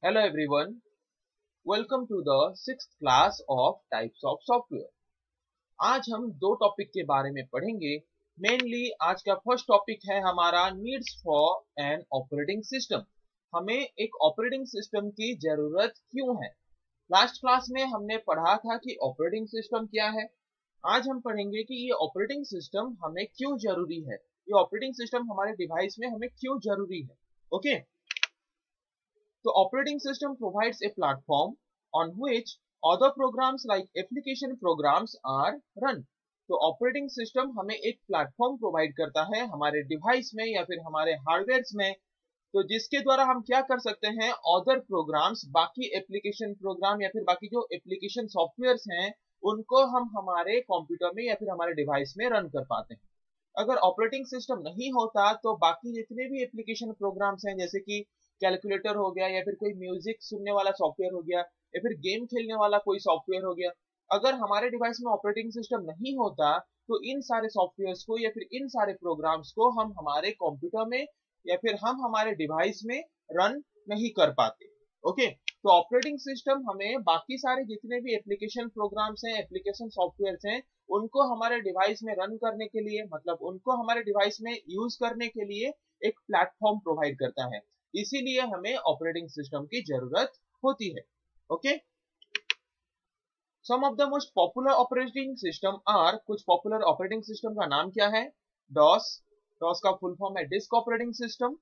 Hello everyone, welcome to the sixth class of types of software। आज हम दो topic के बारे में पढ़ेंगे। मेनली आज का फर्स्ट टॉपिक है हमारा needs for an operating system. हमें एक ऑपरेटिंग सिस्टम की जरूरत क्यों है। लास्ट क्लास में हमने पढ़ा था कि ऑपरेटिंग सिस्टम क्या है। आज हम पढ़ेंगे कि ये ऑपरेटिंग सिस्टम हमें क्यों जरूरी है, ये ऑपरेटिंग सिस्टम हमारे डिवाइस में हमें क्यों जरूरी है। Okay, the operating system provides a platform on which other programs like application programs are run। तो ऑपरेटिंग सिस्टम हमें एक प्लेटफॉर्म प्रोवाइड करता है हमारे डिवाइस में या फिर हमारे हार्डवेयर में, तो जिसके द्वारा हम क्या कर सकते हैं, अदर प्रोग्राम्स, बाकी एप्लीकेशन प्रोग्राम या फिर बाकी जो एप्लीकेशन सॉफ्टवेयर्स हैं उनको हम हमारे कंप्यूटर में या फिर हमारे डिवाइस में रन कर पाते हैं। अगर ऑपरेटिंग सिस्टम नहीं होता तो बाकी जितने भी एप्लीकेशन प्रोग्राम्स हैं, जैसे कि कैलकुलेटर हो गया या फिर कोई म्यूजिक सुनने वाला सॉफ्टवेयर हो गया या फिर गेम खेलने वाला कोई सॉफ्टवेयर हो गया, अगर हमारे डिवाइस में ऑपरेटिंग सिस्टम नहीं होता तो इन सारे सॉफ्टवेयर्स को या फिर इन सारे प्रोग्राम्स को हम हमारे कंप्यूटर में या फिर हम हमारे डिवाइस में रन नहीं कर पाते। ओके, तो ऑपरेटिंग सिस्टम हमें बाकी सारे जितने भी एप्लीकेशन प्रोग्राम्स हैं, एप्लीकेशन सॉफ्टवेयर्स हैं, उनको हमारे डिवाइस में रन करने के लिए, मतलब उनको हमारे डिवाइस में यूज करने के लिए एक प्लेटफॉर्म प्रोवाइड करता है। इसीलिए हमें ऑपरेटिंग सिस्टम की जरूरत होती है। Okay, some of the most popular operating system are, कुछ पॉपुलर ऑपरेटिंग सिस्टम का नाम क्या है। डॉस, डॉस का फुल फॉर्म है disk operating system.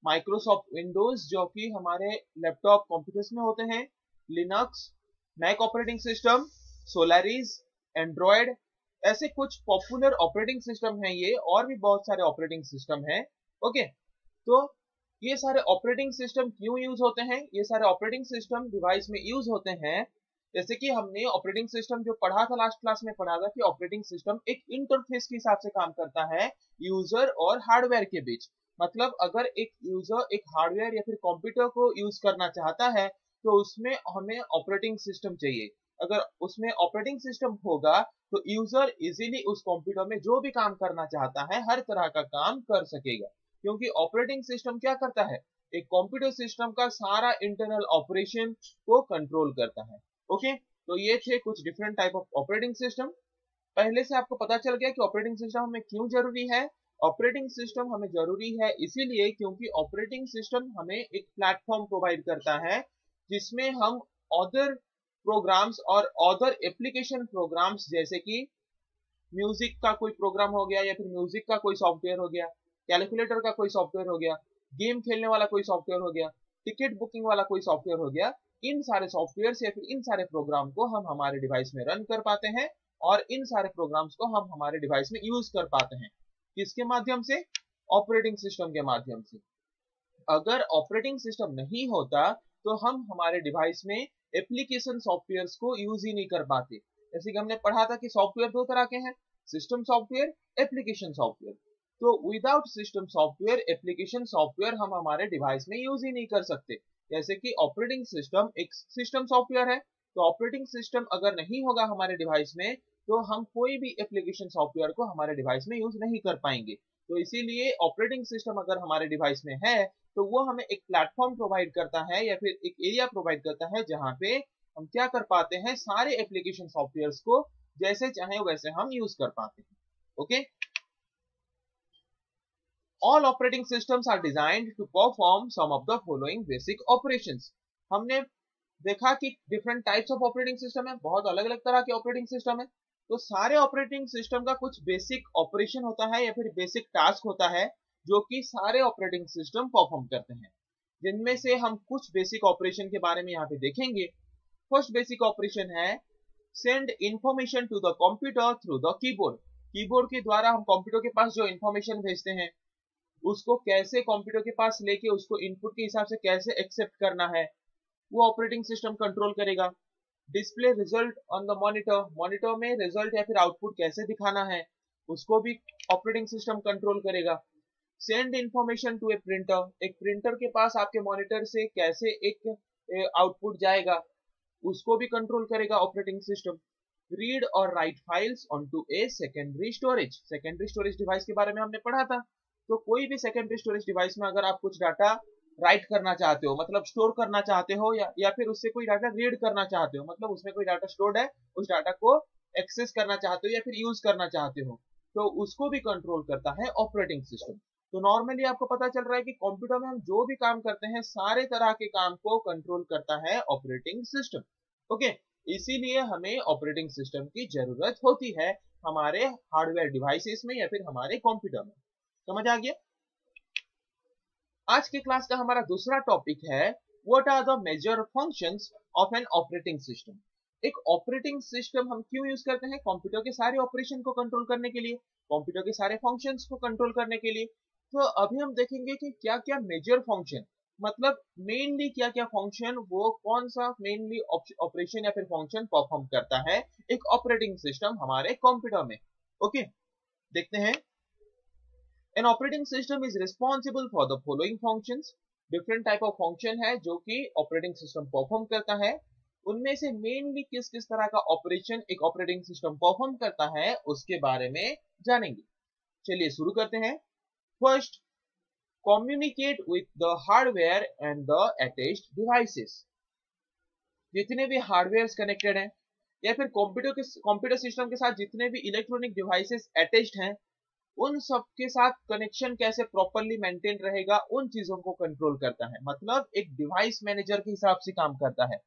Microsoft Windows जो कि हमारे लैपटॉप कंप्यूटर्स में होते हैं। Linux, Mac operating system, Solaris, Android, ऐसे कुछ पॉपुलर ऑपरेटिंग सिस्टम हैं ये, और भी बहुत सारे ऑपरेटिंग सिस्टम हैं। ओके, तो ये सारे ऑपरेटिंग सिस्टम क्यों यूज होते हैं, ये सारे ऑपरेटिंग सिस्टम डिवाइस में यूज होते हैं। जैसे कि हमने ऑपरेटिंग सिस्टम जो पढ़ा था लास्ट क्लास में, पढ़ा था कि ऑपरेटिंग सिस्टम एक इंटरफेस के हिसाब से काम करता है यूजर और हार्डवेयर के बीच। मतलब अगर एक यूजर एक हार्डवेयर या फिर कंप्यूटर को यूज करना चाहता है तो उसमें हमें ऑपरेटिंग सिस्टम चाहिए। अगर उसमें ऑपरेटिंग सिस्टम होगा तो यूजर इजीली उस कंप्यूटर में जो भी काम करना चाहता है हर तरह का काम कर सकेगा, क्योंकि ऑपरेटिंग सिस्टम क्या करता है, एक कंप्यूटर सिस्टम का सारा इंटरनल ऑपरेशन को कंट्रोल करता है। ओके, तो ये थे कुछ different type of operating system. पहले से आपको पता चल गया कि ऑपरेटिंग सिस्टम हमें क्यों जरूरी है। ऑपरेटिंग सिस्टम हमें जरूरी है इसीलिए क्योंकि ऑपरेटिंग सिस्टम हमें एक प्लेटफॉर्म प्रोवाइड करता है जिसमें हम अदर प्रोग्राम्स और अदर एप्लीकेशन प्रोग्राम्स, जैसे कि म्यूजिक का कोई प्रोग्राम हो गया या फिर म्यूजिक का कोई सॉफ्टवेयर हो गया, कैलकुलेटर का कोई सॉफ्टवेयर हो गया, गेम खेलने वाला कोई सॉफ्टवेयर हो गया, टिकट बुकिंग वाला कोई सॉफ्टवेयर हो गया, इन सारे सॉफ्टवेयर या फिर इन सारे प्रोग्राम को हम हमारे डिवाइस में रन कर पाते हैं और इन सारे प्रोग्राम्स को हम हमारे डिवाइस में यूज कर पाते हैं। किसके माध्यम से, ऑपरेटिंग सिस्टम के माध्यम से। अगर ऑपरेटिंग सिस्टम नहीं होता तो हम हमारे डिवाइस में एप्लीकेशन सॉफ्टवेयर्स को यूज ही नहीं कर पाते। जैसे कि हमने पढ़ा था कि सॉफ्टवेयर दो तरह के हैं, सिस्टम सॉफ्टवेयर, एप्लीकेशन सॉफ्टवेयर। तो without system software, application software हम हमारे डिवाइस में यूज ही नहीं कर सकते। जैसे कि ऑपरेटिंग सिस्टम एक सिस्टम सॉफ्टवेयर है, तो ऑपरेटिंग सिस्टम अगर नहीं होगा हमारे डिवाइस में तो हम कोई भी एप्लीकेशन सॉफ्टवेयर को हमारे डिवाइस में यूज नहीं कर पाएंगे। तो इसीलिए ऑपरेटिंग सिस्टम अगर हमारे डिवाइस में है तो वो हमें एक प्लेटफॉर्म प्रोवाइड करता है या फिर एक एरिया प्रोवाइड करता है जहां पे हम क्या कर पाते हैं, सारे एप्लीकेशन सॉफ्टवेयर्स को जैसे चाहे वैसे हम यूज कर पाते हैं। Okay, all operating systems are designed to perform some of the following basic operations. हमने देखा कि different types of operating system है, बहुत अलग अलग तरह के ऑपरेटिंग सिस्टम है। तो सारे ऑपरेटिंग सिस्टम का कुछ बेसिक ऑपरेशन होता है या फिर बेसिक टास्क होता है जो कि सारे ऑपरेटिंग सिस्टम परफॉर्म करते हैं, जिनमें से हम कुछ बेसिक ऑपरेशन के बारे में यहाँ पे देखेंगे। फर्स्ट बेसिक ऑपरेशन है send information to the computer through the keyboard. Keyboard के द्वारा हम कंप्यूटर के पास जो इंफॉर्मेशन भेजते हैं उसको कैसे कंप्यूटर के पास लेके उसको इनपुट के हिसाब से कैसे एक्सेप्ट करना है वो ऑपरेटिंग सिस्टम कंट्रोल करेगा। Display result on the monitor, monitor में रिजल्ट या फिर आउटपुट कैसे दिखाना है उसको भी ऑपरेटिंग सिस्टम कंट्रोल करेगा। Send information to a printer, एक प्रिंटर के पास आपके मॉनिटर से कैसे एक आउटपुट जाएगा उसको भी कंट्रोल करेगा ऑपरेटिंग सिस्टम। रीड और right files onto a secondary storage, secondary storage device के बारे में हमने पढ़ा था। तो कोई भी सेकेंडरी स्टोरेज डिवाइस में अगर आप कुछ डाटा राइट करना चाहते हो, मतलब स्टोर करना चाहते हो, या फिर उससे कोई डाटा रीड करना चाहते हो, मतलब उसमें कोई डाटा स्टोर्ड है, उस डाटा को एक्सेस करना चाहते हो या फिर यूज करना चाहते हो, तो उसको भी कंट्रोल करता है ऑपरेटिंग सिस्टम। तो नॉर्मली आपको पता चल रहा है कि कंप्यूटर में हम जो भी काम करते हैं सारे तरह के काम को कंट्रोल करता है ऑपरेटिंग सिस्टम। ओके, इसीलिए हमें ऑपरेटिंग सिस्टम की जरूरत होती है हमारे हार्डवेयर डिवाइसेस में या फिर हमारे कंप्यूटर में। समझ आ गया? आज के क्लास का हमारा दूसरा टॉपिक है what are the major functions of an operating system. एक ऑपरेटिंग सिस्टम हम क्यों यूज करते हैं? कंप्यूटर के सारे ऑपरेशन को कंट्रोल करने के लिए, कंप्यूटर के सारे फंक्शंस को कंट्रोल करने के लिए। तो अभी हम देखेंगे कि क्या क्या मेजर फंक्शन, मतलब मेनली क्या क्या फंक्शन, वो कौन सा मेनली ऑपरेशन या फिर फंक्शन परफॉर्म करता है एक ऑपरेटिंग सिस्टम हमारे कंप्यूटर में। ओके, देखते हैं। An operating system is responsible for the following functions. Different type of function है जो कि ऑपरेटिंग सिस्टम परफॉर्म करता है। उनमें से मेनली किस किस तरह का ऑपरेशन एक ऑपरेटिंग सिस्टम परफॉर्म करता है उसके बारे में जानेंगे। चलिए शुरू करते हैं। First, communicate with the hardware and the attached devices. जितने भी हार्डवेयर कनेक्टेड हैं या फिर कंप्यूटर सिस्टम के साथ जितने भी इलेक्ट्रॉनिक डिवाइसेस अटैच्ड हैं, उन सब के साथ कनेक्शन कैसे प्रॉपरली मेंटेन रहेगा, उन चीजों को कंट्रोल करता है। मतलब एक डिवाइस मैनेजर के हिसाब से काम करता है।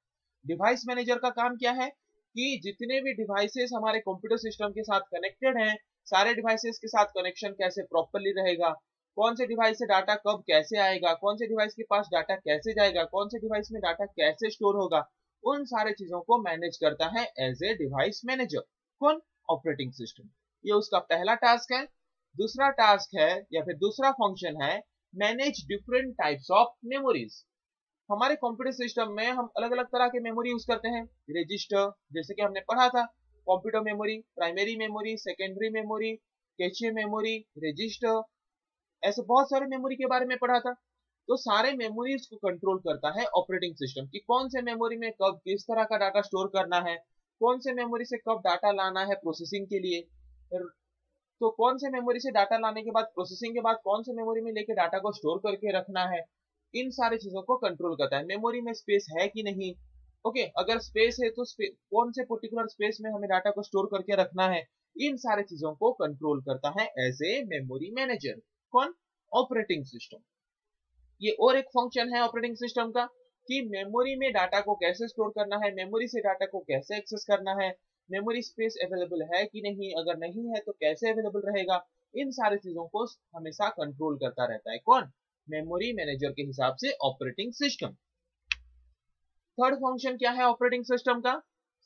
डिवाइस मैनेजर का काम क्या है कि जितने भी डिवाइसेस हमारे कंप्यूटर सिस्टम के साथ कनेक्टेड हैं, सारे डिवाइसेस के साथ कनेक्शन कैसे प्रॉपरली रहेगा, कौन से डिवाइस से डाटा कब कैसे आएगा, कौन से डिवाइस के पास डाटा कैसे जाएगा, कौन से डिवाइस में डाटा कैसे स्टोर होगा, उन सारे चीजों को मैनेज करता है एज ए डिवाइस मैनेजर। कौन? Operating system. ये उसका पहला टास्क है। दूसरा टास्क है या फिर दूसरा फंक्शन है manage different types of memories. हमारे कंप्यूटर सिस्टम में हम अलग अलग तरह के मेमोरी यूज करते हैं। रजिस्टर, जैसे कि हमने पढ़ा था, computer memory, primary memory, secondary memory, cache memory, register, ऐसे बहुत सारे मेमोरी के बारे में पढ़ा था। तो सारे मेमोरीज को कंट्रोल करता है ऑपरेटिंग सिस्टम कि कौन से मेमोरी में कब किस तरह का डाटा स्टोर करना है, कौन से मेमोरी से कब डाटा लाना है प्रोसेसिंग के लिए, तो कौन से मेमोरी से डाटा लाने के बाद प्रोसेसिंग के बाद कौन से मेमोरी में लेके डाटा को स्टोर करके रखना है, इन सारी चीजों को कंट्रोल करता है। मेमोरी में स्पेस है कि नहीं, ओके, अगर स्पेस है तो कौन से पर्टिकुलर स्पेस में हमें डाटा को स्टोर करके रखना है, इन सारी चीजों को कंट्रोल करता है एज ए मेमोरी मैनेजर। कौन? Operating system. ये और एक फंक्शन है ऑपरेटिंग सिस्टम का कि मेमोरी में डाटा को कैसे स्टोर करना है, मेमोरी से डाटा को कैसे एक्सेस करना है, मेमोरी स्पेस अवेलेबल है कि नहीं, अगर नहीं है तो कैसे अवेलेबल रहेगा, इन सारी चीजों को हमेशा कंट्रोल करता रहता है। कौन? मेमोरी मैनेजर के हिसाब से ऑपरेटिंग सिस्टम। थर्ड फंक्शन क्या है ऑपरेटिंग सिस्टम का?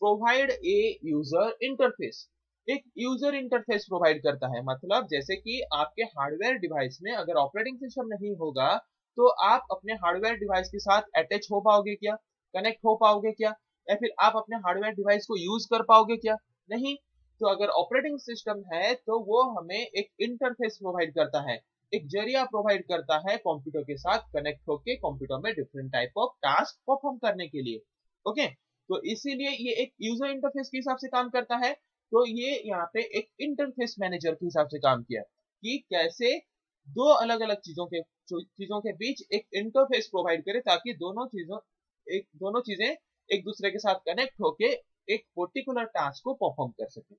Provide a user interface. एक यूजर इंटरफेस प्रोवाइड करता है। मतलब जैसे कि आपके हार्डवेयर डिवाइस में अगर ऑपरेटिंग सिस्टम नहीं होगा तो आप अपने हार्डवेयर डिवाइस के साथ अटैच हो पाओगे क्या, कनेक्ट हो पाओगे क्या, या फिर आप अपने हार्डवेयर डिवाइस को यूज कर पाओगे क्या? नहीं। तो अगर ऑपरेटिंग सिस्टम है तो वो हमें एक इंटरफेस प्रोवाइड करता है, एक जरिया प्रोवाइड करता है कंप्यूटर के साथ कनेक्ट होके कंप्यूटर में different type of task perform करने के लिए। ओके, तो इसीलिए ये एक यूजर इंटरफेस के हिसाब से काम करता है। तो ये यहाँ पे एक इंटरफेस मैनेजर के हिसाब से काम किया कि कैसे दो अलग अलग चीजों के बीच एक इंटरफेस प्रोवाइड करे ताकि दोनों चीजें एक दूसरे के साथ कनेक्ट होके एक पर्टिकुलर टास्क को परफॉर्म कर सके।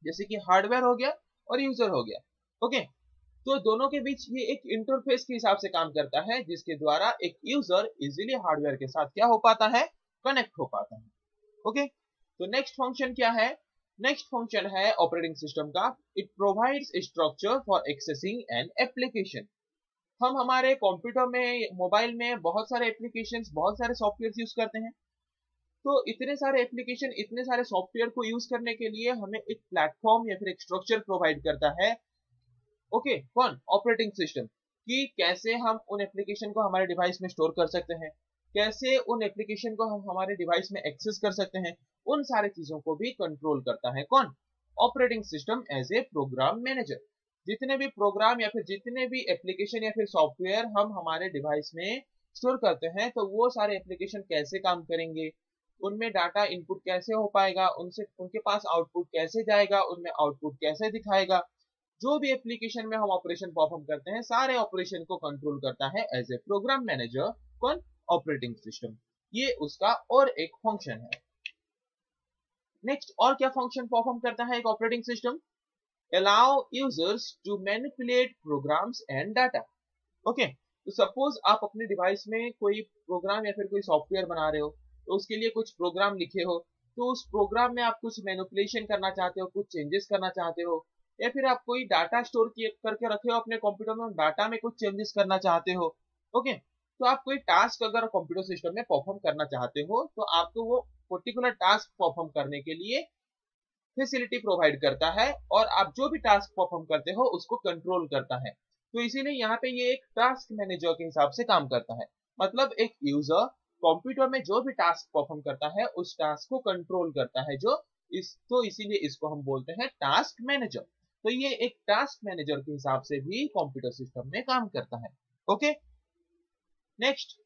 जैसे कि हार्डवेयर हो गया और यूजर हो गया। ओके, तो दोनों के बीच ये एक इंटरफेस के हिसाब से काम करता है जिसके द्वारा एक यूजर इजीली हार्डवेयर के साथ क्या हो पाता है, कनेक्ट हो पाता है। ओके, तो नेक्स्ट फंक्शन क्या है? नेक्स्ट फंक्शन है ऑपरेटिंग सिस्टम का, it provides structure for accessing an application. हम हमारे कंप्यूटर में, मोबाइल में बहुत सारे एप्लीकेशंस, बहुत सारे सॉफ्टवेयर यूज करते हैं। तो इतने सारे एप्लीकेशन, इतने सारे सॉफ्टवेयर को यूज करने के लिए हमें एक प्लेटफॉर्म या फिर एक स्ट्रक्चर प्रोवाइड करता है। ओके, कौन? Operating system. कि कैसे हम उन एप्लीकेशन को हमारे डिवाइस में स्टोर कर सकते हैं, कैसे उन एप्लीकेशन को हम हमारे डिवाइस में एक्सेस कर सकते हैं, उन सारे चीजों को भी कंट्रोल करता है। कौन? Operating system as a program manager. जितने भी प्रोग्राम या फिर जितने भी एप्लीकेशन या फिर सॉफ्टवेयर हम हमारे डिवाइस में स्टोर करते हैं, तो वो सारे एप्लीकेशन कैसे काम करेंगे, उनमें डाटा इनपुट कैसे हो पाएगा, उनसे उनके पास आउटपुट कैसे जाएगा, उनमें आउटपुट कैसे दिखाएगा, जो भी एप्लीकेशन में हम ऑपरेशन परफॉर्म करते हैं सारे ऑपरेशन को कंट्रोल करता है एज ए प्रोग्राम मैनेजर कौन, ऑपरेटिंग सिस्टम। ये उसका और एक फंक्शन है। नेक्स्ट और क्या फंक्शन परफॉर्म करता है एक operating system, allow users to manipulate programs and data। Okay, तो सपोज आप अपने डिवाइस में कोई प्रोग्राम या फिर कोई सॉफ्टवेयर बना रहे हो, तो उसके लिए कुछ प्रोग्राम लिखे हो, तो उस प्रोग्राम में आप कुछ मैनिपुलेशन करना चाहते हो, कुछ चेंजेस करना चाहते हो, या फिर आप कोई डाटा स्टोर करके रखे हो अपने कंप्यूटर में, डाटा में कुछ चेंजेस करना चाहते हो। ओके, तो आप कोई टास्क अगर कंप्यूटर सिस्टम में परफॉर्म करना चाहते हो तो आपको वो पर्टिकुलर टास्क परफॉर्म करने के लिए फैसिलिटी प्रोवाइड करता है, और आप जो भी टास्क परफॉर्म करते हो उसको कंट्रोल करता है। तो इसीलिए यहाँ पे ये एक टास्क मैनेजर के हिसाब से काम करता है। मतलब एक यूजर कंप्यूटर में जो भी टास्क परफॉर्म करता है उस टास्क को कंट्रोल करता है, तो इसीलिए इसको हम बोलते हैं टास्क मैनेजर। तो ये एक टास्क मैनेजर के हिसाब से भी कंप्यूटर सिस्टम में काम करता है। Okay, next,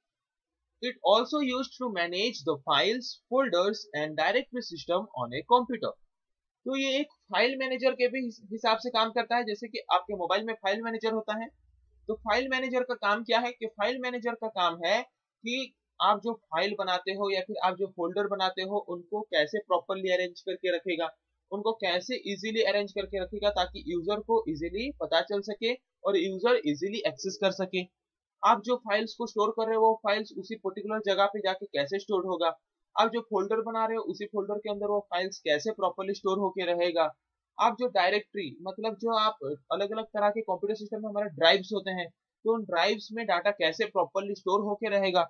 it also used to manage the files, folders and directory system on a computer. तो ये एक फाइल मैनेजर के भी हिसाब से काम करता है। जैसे कि आपके मोबाइल में फाइल मैनेजर होता है, तो फाइल मैनेजर का काम क्या है कि फाइल मैनेजर का काम है कि आप जो फाइल बनाते हो या फिर आप जो फोल्डर बनाते हो उनको कैसे प्रॉपरली अरेंज करके रखेगा, उनको कैसे इजीली अरेंज करके रखेगा ताकि यूजर को इजीली पता चल सके और यूजर इजीली एक्सेस कर सके। आप जो फाइल्स को स्टोर कर रहे हो वो फाइल्स उसी पर्टिकुलर जगह पे जाके कैसे स्टोर होगा, आप जो फोल्डर बना रहे हो उसी फोल्डर के अंदर वो फाइल्स कैसे प्रॉपरली स्टोर होके रहेगा, आप जो डायरेक्टरी मतलब जो आप अलग अलग तरह के कंप्यूटर सिस्टम में हमारे ड्राइव्स होते हैं, तो उन ड्राइव्स में डाटा कैसे प्रॉपरली स्टोर होके रहेगा,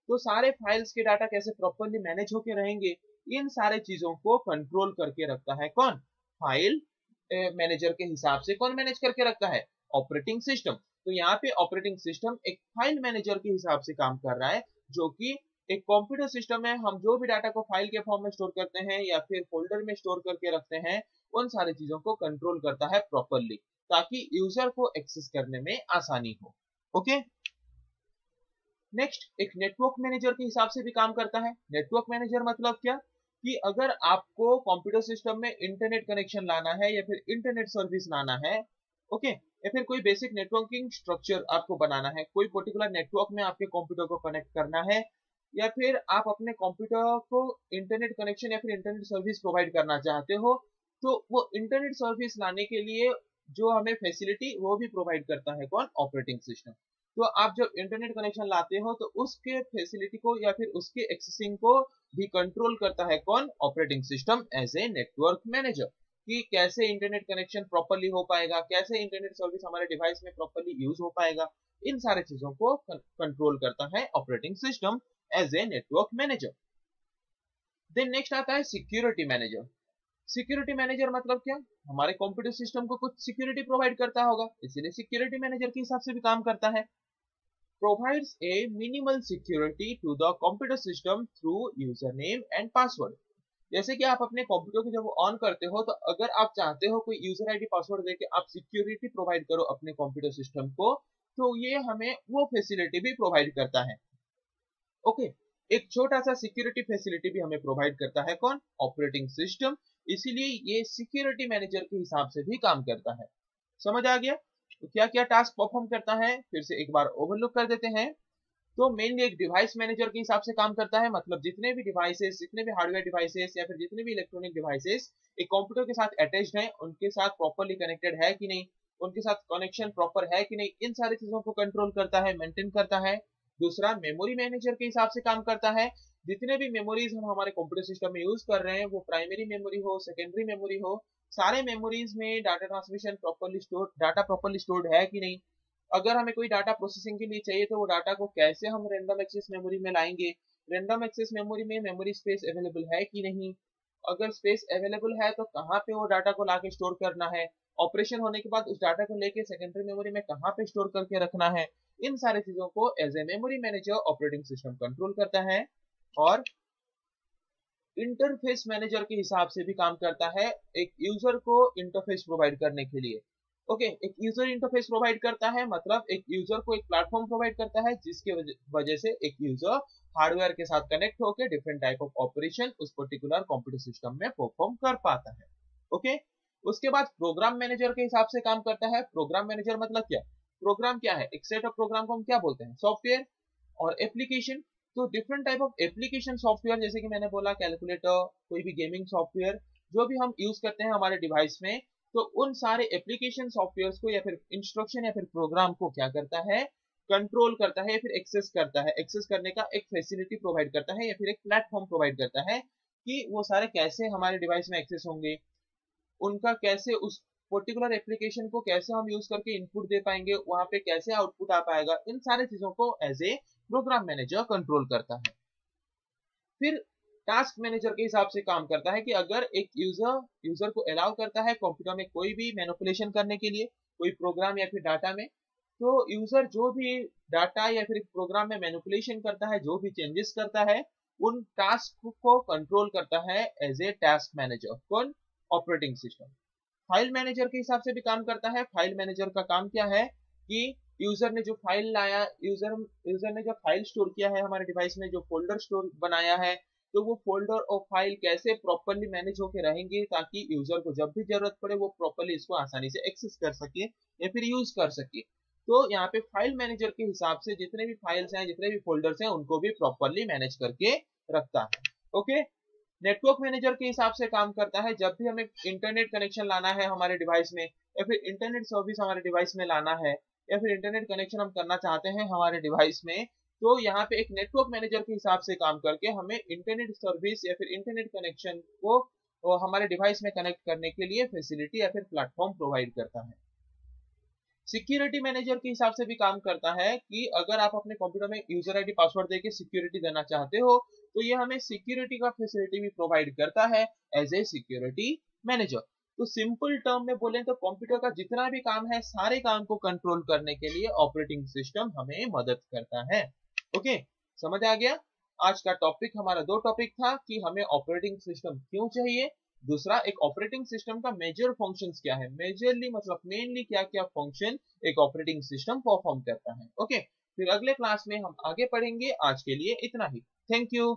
तो सारे फाइल्स के डाटा कैसे प्रॉपरली मैनेज होके रहेंगे, इन सारे चीजों को कंट्रोल करके रखता है कौन, फाइल मैनेजर के हिसाब से कौन मैनेज करके रखता है, ऑपरेटिंग सिस्टम। तो यहाँ पे ऑपरेटिंग सिस्टम एक फाइल मैनेजर के हिसाब से काम कर रहा है, जो कि एक कंप्यूटर सिस्टम में हम जो भी डाटा को फाइल के फॉर्म में स्टोर करते हैं या फिर फोल्डर में स्टोर करके रखते हैं उन सारी चीजों को कंट्रोल करता है प्रॉपरली, ताकि यूजर को एक्सेस करने में आसानी हो। ओके, नेक्स्ट एक नेटवर्क मैनेजर के हिसाब से भी काम करता है। नेटवर्क मैनेजर मतलब क्या कि अगर आपको कंप्यूटर सिस्टम में इंटरनेट कनेक्शन लाना है या फिर इंटरनेट सर्विस लाना है, ओके, या फिर कोई बेसिक नेटवर्किंग स्ट्रक्चर आपको बनाना है, कोई पर्टिकुलर नेटवर्क में आपके कंप्यूटर को कनेक्ट करना है, या फिर आप अपने कंप्यूटर को इंटरनेट कनेक्शन या फिर इंटरनेट सर्विस प्रोवाइड करना चाहते हो, तो वो इंटरनेट सर्विस लाने के लिए जो हमें फैसिलिटी वो भी प्रोवाइड करता है कौन, ऑपरेटिंग सिस्टम। तो आप जब इंटरनेट कनेक्शन लाते हो तो उसके फैसिलिटी को या फिर उसके एक्सेसिंग को भी कंट्रोल करता है कौन, operating system as a network manager, कि कैसे इंटरनेट कनेक्शन प्रॉपरली हो पाएगा, कैसे इंटरनेट सर्विस हमारे डिवाइस में प्रॉपरली यूज हो पाएगा, इन सारे चीजों को कंट्रोल करता है operating system as a network manager. Then next आता है सिक्योरिटी मैनेजर। सिक्योरिटी मैनेजर मतलब क्या, हमारे कंप्यूटर सिस्टम को कुछ सिक्योरिटी प्रोवाइड करता होगा, इसीलिए सिक्योरिटी मैनेजर के हिसाब से भी काम करता है। provides a minimal security to the computer system through username and password। जैसे कि आप अपने कंप्यूटर को जब ऑन करते हो तो अगर आप चाहते हो कोई यूजर आईडी पासवर्ड देके आप सिक्योरिटी प्रोवाइड करो अपने कंप्यूटर सिस्टम को, तो ये हमें वो फैसिलिटी भी प्रोवाइड करता है। ओके, एक छोटा सा सिक्योरिटी फैसिलिटी भी हमें प्रोवाइड करता है कौन, ऑपरेटिंग सिस्टम, इसीलिए ये सिक्योरिटी मैनेजर के हिसाब से भी काम करता है। समझ आ गया? तो क्या क्या टास्क परफॉर्म करता है फिर से एक बार ओवरलुक कर देते हैं। तो मेनली एक डिवाइस मैनेजर के हिसाब से काम करता है, मतलब जितने भी डिवाइसेस, जितने भी हार्डवेयर डिवाइसेस या फिर जितने भी इलेक्ट्रॉनिक डिवाइसेस एक कंप्यूटर के साथ अटैच्ड हैं, उनके साथ प्रॉपरली कनेक्टेड है कि नहीं, उनके साथ कनेक्शन प्रॉपर है कि नहीं, इन सारी चीजों को कंट्रोल करता है, मेंटेन करता है। दूसरा मेमोरी मैनेजर के हिसाब से काम करता है, जितने भी मेमोरीज हम हमारे कंप्यूटर सिस्टम में यूज कर रहे हैं, वो प्राइमरी मेमोरी हो, सेकेंडरी मेमोरी हो, सारे मेमोरीज में data transmission properly store, data properly stored है कि नहीं, अगर हमें कोई डाटा प्रोसेसिंग के लिए चाहिए तो वो डाटा को कैसे हम रैंडम एक्सेस मेमोरी में लाएंगे, रैंडम एक्सेस मेमोरी में मेमोरी स्पेस अवेलेबल है कि नहीं, अगर स्पेस अवेलेबल है तो कहाँ पे वो डाटा को लाके स्टोर करना है, ऑपरेशन होने के बाद उस डाटा को लेके सेकेंडरी मेमोरी में कहाँ पे स्टोर करके रखना है, इन सारी चीजों को as a memory manager operating system control करता है। और इंटरफेस मैनेजर के हिसाब से भी काम करता है, एक यूजर को इंटरफेस प्रोवाइड करने के लिए। ओके, एक यूजर इंटरफेस प्रोवाइड करता है, मतलब एक यूजर को एक प्लेटफॉर्म प्रोवाइड करता है जिसके वजह से एक यूजर हार्डवेयर के साथ कनेक्ट होकर डिफरेंट टाइप ऑफ ऑपरेशन उस पर्टिकुलर कंप्यूटर सिस्टम में परफॉर्म कर पाता है। ओके, उसके बाद प्रोग्राम मैनेजर के हिसाब से काम करता है। प्रोग्राम मैनेजर मतलब क्या? प्रोग्राम क्या है? एक सेट ऑफ प्रोग्राम को हम क्या बोलते हैं? सॉफ्टवेयर और एप्लीकेशन। तो different type of application software, जैसे कि मैंने बोला कैलकुलेटर, कोई भी गेमिंग सॉफ्टवेयर जो भी हम यूज करते हैं हमारे डिवाइस में, तो उन सारे एप्लीकेशन सॉफ्टवेयर को या फिर इंस्ट्रक्शन या फिर प्रोग्राम को क्या करता है? कंट्रोल करता है या फिर एक्सेस करता है। एक्सेस करने का एक फैसिलिटी प्रोवाइड करता है या फिर एक प्लेटफॉर्म प्रोवाइड करता है कि वो सारे कैसे हमारे डिवाइस में एक्सेस होंगे, उनका कैसे उस पर्टिकुलर एप्लीकेशन को कैसे हम यूज करके इनपुट दे पाएंगे, वहां पे कैसे आउटपुट आ पाएगा, इन सारी चीजों को as a program manager control करता है। फिर टास्क मैनेजर के हिसाब से काम करता है कि अगर एक यूजर को अलाउ करता है कंप्यूटर में कोई भी मैनिपुलेशन करने के लिए, कोई प्रोग्राम या फिर डाटा में, तो यूजर जो भी डाटा या फिर प्रोग्राम में मैनिपुलेशन करता है, जो भी चेंजेस करता है, उन टास्क को कंट्रोल करता है एज ए टास्क मैनेजर। कौन? Operating system. फाइल मैनेजर के हिसाब से भी काम करता है। फाइल मैनेजर का काम क्या है कि यूजर ने जो फाइल लाया, यूजर ने जो फाइल स्टोर किया है हमारे डिवाइस में, जो फोल्डर स्टोर बनाया है, तो वो फोल्डर और फाइल कैसे प्रॉपरली मैनेज होके रहेंगे ताकि यूजर को जब भी जरूरत पड़े वो प्रॉपरली इसको आसानी से एक्सेस कर सके या फिर यूज कर सके। तो यहाँ पे फाइल मैनेजर के हिसाब से जितने भी फाइल्स हैं, जितने भी फोल्डर्स हैं, उनको भी प्रॉपरली मैनेज करके रखता है। ओके। नेटवर्क मैनेजर के हिसाब से काम करता है। जब भी हमें इंटरनेट कनेक्शन लाना है हमारे डिवाइस में, या फिर इंटरनेट सर्विस हमारे डिवाइस में लाना है, या फिर इंटरनेट कनेक्शन हम करना चाहते हैं हमारे डिवाइस में, तो यहाँ पे एक नेटवर्क मैनेजर के हिसाब से काम करके हमें इंटरनेट सर्विस या फिर इंटरनेट कनेक्शन को हमारे डिवाइस में कनेक्ट करने के लिए फैसिलिटी या फिर प्लेटफॉर्म प्रोवाइड करता है। सिक्योरिटी मैनेजर के हिसाब से भी काम करता है कि अगर आप अपने कंप्यूटर में यूजर आईडी पासवर्ड देके सिक्योरिटी देना चाहते हो, तो ये हमें सिक्योरिटी का फैसिलिटी भी प्रोवाइड करता है एज ए सिक्योरिटी मैनेजर। तो सिंपल टर्म में बोलें तो कंप्यूटर का जितना भी काम है, सारे काम को कंट्रोल करने के लिए ऑपरेटिंग सिस्टम हमें मदद करता है। ओके, समझ आ गया? आज का टॉपिक हमारा दो टॉपिक था कि हमें ऑपरेटिंग सिस्टम क्यों चाहिए, दूसरा एक ऑपरेटिंग सिस्टम का मेजर फंक्शंस क्या है, मेजरली मतलब मेनली क्या क्या फंक्शन एक ऑपरेटिंग सिस्टम परफॉर्म करता है। ओके, फिर अगले क्लास में हम आगे पढ़ेंगे। आज के लिए इतना ही। Thank you.